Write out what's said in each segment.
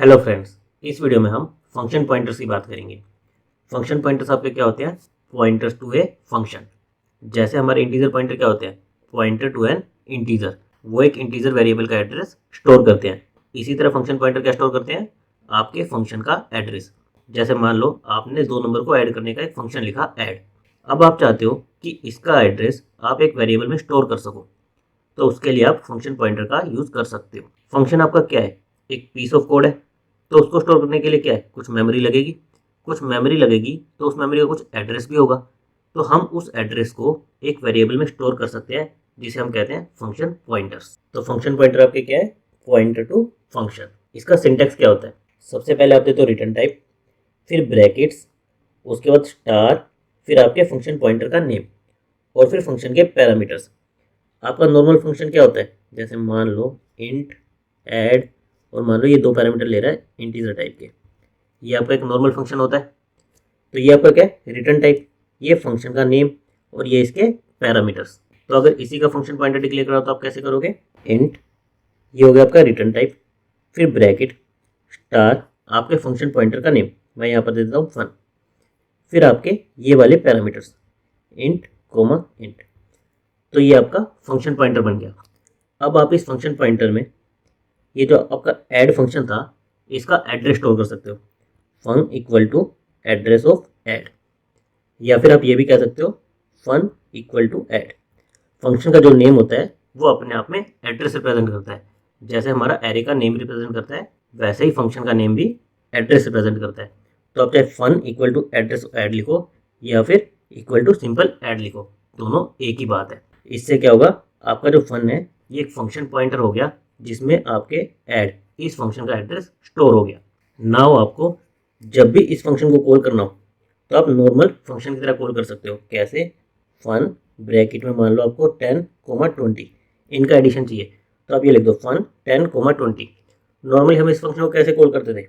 Hello friends, इस video में हम फंक्शन पॉइंटर्स की बात करेंगे। फंक्शन पॉइंटर्स आपके क्या होते हैं? Pointers to a function. जैसे हमारे इंटीजर पॉइंटर क्या होते हैं? Pointer to an integer. वो एक इंटीजर वेरिएबल का एड्रेस स्टोर करते हैं। इसी तरह फंक्शन पॉइंटर क्या स्टोर करते हैं? आपके फंक्शन का एड्रेस। जैसे मान लो आपने दो नंबर को ऐड करने का एक फंक्शन लिखा ऐड। अब आप चाहते हो कि इसका एड्रेस आप एक वेरिएबल में स्टोर कर सको, तो उसके लिए आप फंक्शन पॉइंटर का यूज कर सकते हो। फंक्शन आपका क्या है? एक पीस ऑफ कोड है। तो उसको स्टोर करने के लिए क्या है? कुछ मेमोरी लगेगी। कुछ मेमोरी लगेगी तो उस मेमोरी का कुछ एड्रेस भी होगा। तो हम उस एड्रेस को एक वेरिएबल में स्टोर कर सकते हैं, जिसे हम कहते हैं फंक्शन पॉइंटर्स। तो फंक्शन पॉइंटर आपके क्या है? Pointer to function. इसका सिंटेक्स क्या होता है? सबसे पहले आप देते हो रिटर्न टाइप, फिर ब्रैकेट्स, उसके बाद स्टार, फिर आपके फंक्शन पॉइंटर का नेम, और फिर फंक्शन के पैरामीटर्स। आपका नॉर्मल फंक्शन क्या होता है? जैसे मान लो इंट, ऐड, और मान लो ये दो पैरामीटर ले रहा है इंटीजर टाइप के। ये आपका एक नॉर्मल फंक्शन होता है। तो ये आपका क्या है? Return type. ये फंक्शन का नेम और ये इसके पैरामीटर्स। तो अगर इसी का फंक्शन पॉइंटर डिक्लेयर करो तो आप कैसे करोगे? इंट, ये हो गया आपका रिटर्न टाइप, फिर ब्रैकेट, स्टार, आपके फंक्शन पॉइंटर का नेम, मैं यहाँ पर दे देता हूँ फन, फिर आपके ये वाले पैरामीटर्स इंट कोमा इंट। तो ये आपका फंक्शन पॉइंटर बन गया। अब आप इस फंक्शन पॉइंटर में ये जो आपका ऐड फंक्शन था, इसका एड्रेस स्टोर कर सकते हो। Fun equal to address of add, या फिर आप ये भी कह सकते हो fun equal to add. Function का जो नेम होता है वो अपने आप में एड्रेस रिप्रेजेंट करता है। जैसे हमारा एरे का नेम रिप्रेजेंट करता है, वैसे ही फंक्शन का नेम भी एड्रेस रिप्रेजेंट करता है। तो आप चाहे fun equal to address of add लिखो या फिर इक्वल टू सिंपल ऐड लिखो, दोनों एक ही बात है। इससे क्या होगा? आपका जो फन है ये एक फंक्शन पॉइंटर हो गया, जिसमें आपके ऐड इस फंक्शन का एड्रेस स्टोर हो गया। नाउ आपको जब भी इस फंक्शन को कॉल करना हो तो आप नॉर्मल फंक्शन की तरह कॉल कर सकते हो। कैसे? फन ब्रैकेट में मान लो आपको 10, 20 इनका एडिशन चाहिए, तो आप ये लिख दो फन 10, 20। नॉर्मली हम इस फंक्शन को कैसे कॉल करते थे?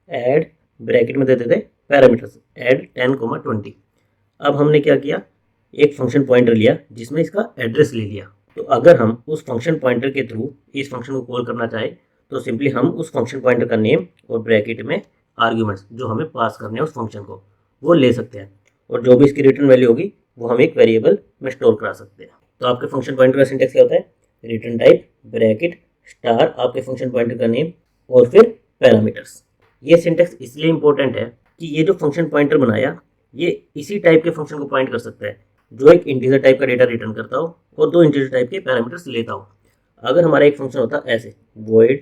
ऐड ब्रैकेट में देते थे पैरामीटर्स ऐड 10, 20। अब हमने क्या किया? एक फंक्शन पॉइंटर लिया जिसमें इसका एड्रेस ले लिया। तो अगर हम उस फंक्शन पॉइंटर के थ्रू इस फंक्शन को कॉल करना चाहे तो सिंपली हम उस फंक्शन पॉइंटर का नेम और ब्रैकेट में आर्ग्यूमेंट्स जो हमें पास करने हैं उस फंक्शन को, वो ले सकते हैं। और जो भी इसकी रिटर्न वैल्यू होगी वो हम एक वेरिएबल में स्टोर करा सकते हैं। तो आपके फंक्शन पॉइंटर का सिंटेक्स क्या होता है? रिटर्न टाइप, ब्रैकेट, स्टार, आपके फंक्शन पॉइंटर का नेम, और फिर पैरामीटर्स। ये सिंटेक्स इसलिए इंपॉर्टेंट है कि ये जो फंक्शन पॉइंटर बनाया ये इसी टाइप के फंक्शन को पॉइंट कर सकता है जो एक इंटीजर टाइप का डेटा रिटर्न करता हो और दो इंटीजर टाइप के पैरामीटर्स लेता हो। अगर हमारा एक फंक्शन होता ऐसे void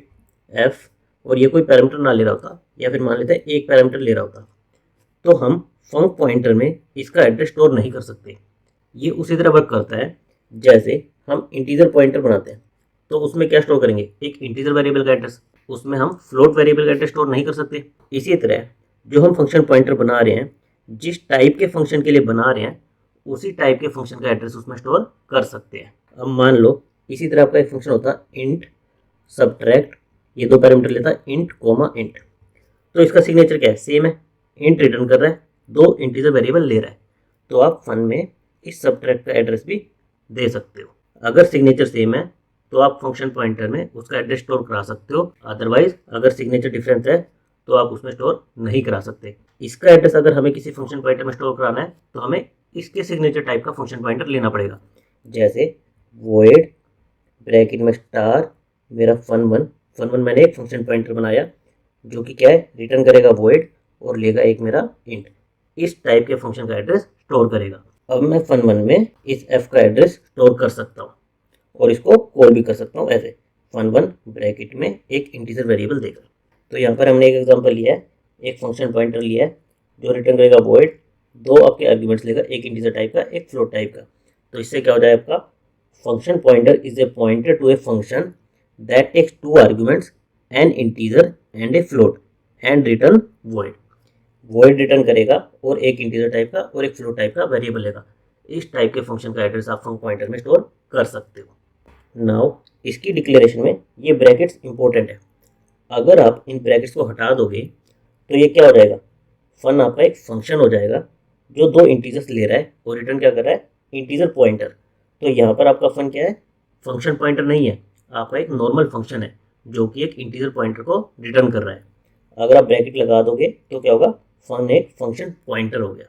f और ये कोई पैरामीटर ना ले रहा होता, या फिर मान लेते हैं एक पैरामीटर ले रहा होता, तो हम फंक पॉइंटर में इसका एड्रेस स्टोर नहीं कर सकते। ये उसी तरह वर्क करता है जैसे हम इंटीजर पॉइंटर बनाते हैं, तो उसमें क्या स्टोर करेंगे? एक इंटीजर वेरिएबल का एड्रेस। उसमें हम फ्लोट वेरिएबल का एड्रेस स्टोर नहीं कर सकते। इसी तरह जो हम फंक्शन पॉइंटर बना रहे हैं, जिस टाइप के फंक्शन के लिए बना रहे हैं उसी टाइप के फंक्शन का एड्रेस उसमें स्टोर कर सकते हैं। अब मान लो इसी तरह आपका एक फंक्शन होता इंट सबट्रैक्ट, ये दो पैरामीटर लेता है इंट कोमा इंट। तो इसका सिग्नेचर क्या है? सेम है, इंट रिटर्न कर रहा है, दो इंटीजर वेरिएबल ले रहा है। तो आप फन में इस सबट्रैक्ट का एड्रेस भी दे सकते हो। अगर सिग्नेचर सेम है तो आप फंक्शन पॉइंटर में उसका एड्रेस स्टोर करा सकते हो। अदरवाइज अगर सिग्नेचर डिफरेंस है तो आप उसमें स्टोर नहीं करा सकते। इसका एड्रेस अगर हमें किसी फंक्शन पॉइंटर में स्टोर कराना है तो हमें इसके सिग्नेचर टाइप का फंक्शन पॉइंटर लेना पड़ेगा। जैसे void ब्रैकेट में स्टार, मेरा फन वन मैंने एक फंक्शन पॉइंटर बनाया जो कि क्या है? रिटर्न करेगा void और लेगा एक मेरा इंट। इस टाइप के फंक्शन का एड्रेस स्टोर करेगा। अब मैं fun1 में इस f का एड्रेस स्टोर कर सकता हूँ और इसको कॉल भी कर सकता हूँ ऐसे fun1 ब्रैकेट में एक इंटीजर वेरिएबल देकर। तो यहाँ पर हमने एक एग्जांपल लिया है, एक फंक्शन पॉइंटर लिया है जो रिटर्न करेगा void, दो आपके आर्ग्यूमेंट्स लेगा, एक इंटीजर टाइप का एक फ्लोट टाइप का। तो इससे क्या हो जाए? आपका function pointer is a pointer to a function that takes two arguments, an integer and a float, and return void return करेगा और एक इंटीजर टाइप का और एक फ्लोट टाइप का वेरिएबल लेगा। इस टाइप के फंक्शन का एड्रेस आप फंक्शन पॉइंटर में स्टोर कर सकते हो। नाउ इसकी डिक्लेरेशन में ये ब्रैकेट्स इंपॉर्टेंट है। अगर आप इन ब्रैकेट्स को हटा दोगे तो ये क्या हो जाएगा? फन आपका एक फंक्शन हो जाएगा जो दो इंटीजर्स ले रहा है और रिटर्न क्या कर रहा है? Integer pointer. तो यहाँ पर आपका फन क्या है? फंक्शन पॉइंटर नहीं है, आपका एक नॉर्मल फंक्शन है जो कि एक इंटीजर पॉइंटर को रिटर्न कर रहा है। अगर आप ब्रैकेट लगा दोगे तो क्या होगा, फन एक फंक्शन पॉइंटर हो गया।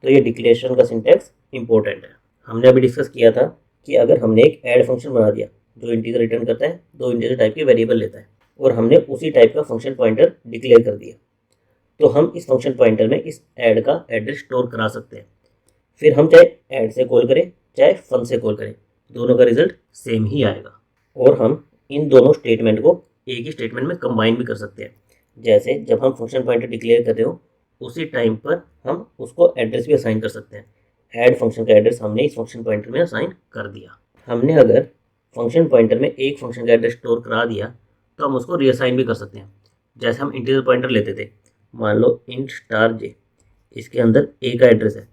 तो ये डिक्लेरेशन का सिंटैक्स इंपॉर्टेंट है। हमने अभी डिस्कस किया था कि अगर हमने एक ऐड फंक्शन बना दिया जो इंटीजर रिटर्न करता है, दो इंटीजर टाइप के वेरिएबल लेता है, और हमने उसी टाइप का फंक्शन पॉइंटर डिक्लेयर कर दिया, तो हम इस फंक्शन पॉइंटर में इस ऐड का एड्रेस स्टोर करा सकते हैं। फिर हम चाहे ऐड से कॉल करें चाहे फन से कॉल करें, दोनों का रिजल्ट सेम ही आएगा। और हम इन दोनों स्टेटमेंट को एक ही स्टेटमेंट में कंबाइन भी कर सकते हैं। जैसे जब हम फंक्शन पॉइंटर डिक्लेयर कर रहे हो उसी टाइम पर हम उसको एड्रेस भी असाइन कर सकते हैं। ऐड फंक्शन का एड्रेस हमने इस फंक्शन पॉइंटर में असाइन कर दिया। हमने अगर फंक्शन पॉइंटर में एक फंक्शन का एड्रेस स्टोर करा दिया तो हम उसको रीअसाइन भी कर सकते हैं। जैसे हम इंटीजर पॉइंटर लेते थे, मान लो इंट स्टार जे, इसके अंदर ए का एड्रेस है।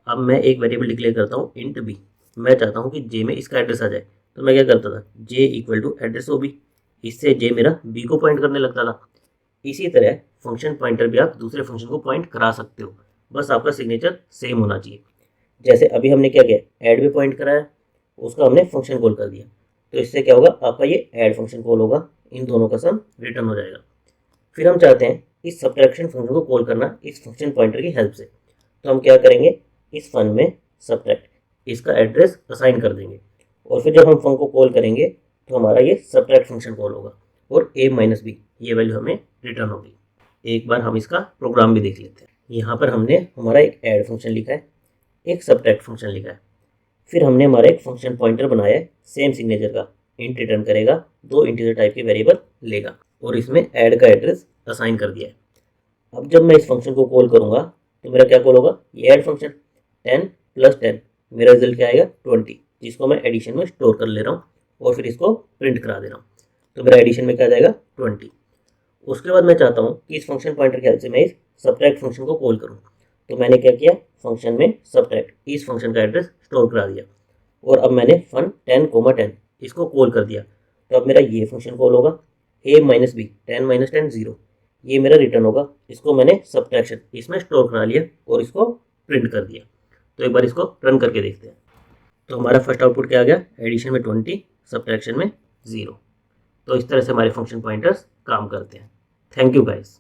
अब मैं एक वेरिएबल डिक्लेयर करता हूँ इंट बी, मैं चाहता हूँ कि जे में इसका एड्रेस आ जाए, तो मैं क्या करता था, J equal to address O B, इससे जे मेरा बी को पॉइंट करने लगता था। इसी तरह फंक्शन पॉइंटर भी आप दूसरे फंक्शन को पॉइंट करा सकते हो, बस आपका सिग्नेचर सेम होना चाहिए। जैसे अभी हमने क्या किया, ऐड भी पॉइंट कराया, उसका हमने फंक्शन कॉल कर दिया, तो इससे क्या होगा, आपका ये ऐड फंक्शन कॉल होगा, इन दोनों का सम रिटर्न हो जाएगा। फिर हम चाहते हैं इस सब्ट्रैक्शन फंक्शन को कॉल करना इस फंक्शन पॉइंटर की हेल्प से, तो हम क्या करेंगे, इस फन में सब्ट्रैक्ट इसका एड्रेस असाइन कर देंगे, और फिर जब हम फंक्शन को कॉल करेंगे तो हमारा ये सब्ट्रैक्ट फंक्शन कॉल होगा और a माइनस बी ये वैल्यू हमें रिटर्न होगी। एक बार हम इसका प्रोग्राम भी देख लेते हैं। यहाँ पर हमने हमारा एक ऐड फंक्शन लिखा है, एक सब्ट्रैक्ट फंक्शन लिखा है, फिर हमने हमारा एक फंक्शन पॉइंटर बनाया है सेम सिग्नेचर का, इंट रिटर्न करेगा, दो इंटीजर टाइप के वेरिएबल लेगा, और इसमें ऐड का एड्रेस असाइन कर दिया है। अब जब मैं इस फंक्शन को कॉल करूंगा तो मेरा क्या कॉल होगा, ये ऐड फंक्शन 10 + 10, मेरा रिजल्ट क्या आएगा 20, जिसको मैं एडिशन में स्टोर कर ले रहा हूँ और फिर इसको प्रिंट करा दे रहा हूँ, तो मेरा एडिशन में क्या जाएगा 20। उसके बाद मैं चाहता हूँ कि इस फंक्शन पॉइंटर की हेल्प से मैं इस सब्ट्रैक्ट फंक्शन को कॉल करूँ, तो मैंने क्या किया, फंक्शन में सब्ट्रैक्ट इस फंक्शन का एड्रेस स्टोर करा दिया, और अब मैंने फन 10, 10 इसको कॉल कर दिया, तो अब मेरा ये फंक्शन कॉल होगा, a माइनस बी 10 - 10 0, ये मेरा रिटर्न होगा, इसको मैंने सब्ट्रैक्शन इसमें स्टोर करा लिया और इसको प्रिंट कर दिया। तो एक बार इसको रन करके देखते हैं। तो हमारा फर्स्ट आउटपुट क्या आ गया, एडिशन में 20, सब्ट्रैक्शन में 0। तो इस तरह से हमारे फंक्शन पॉइंटर्स काम करते हैं। Thank you guys.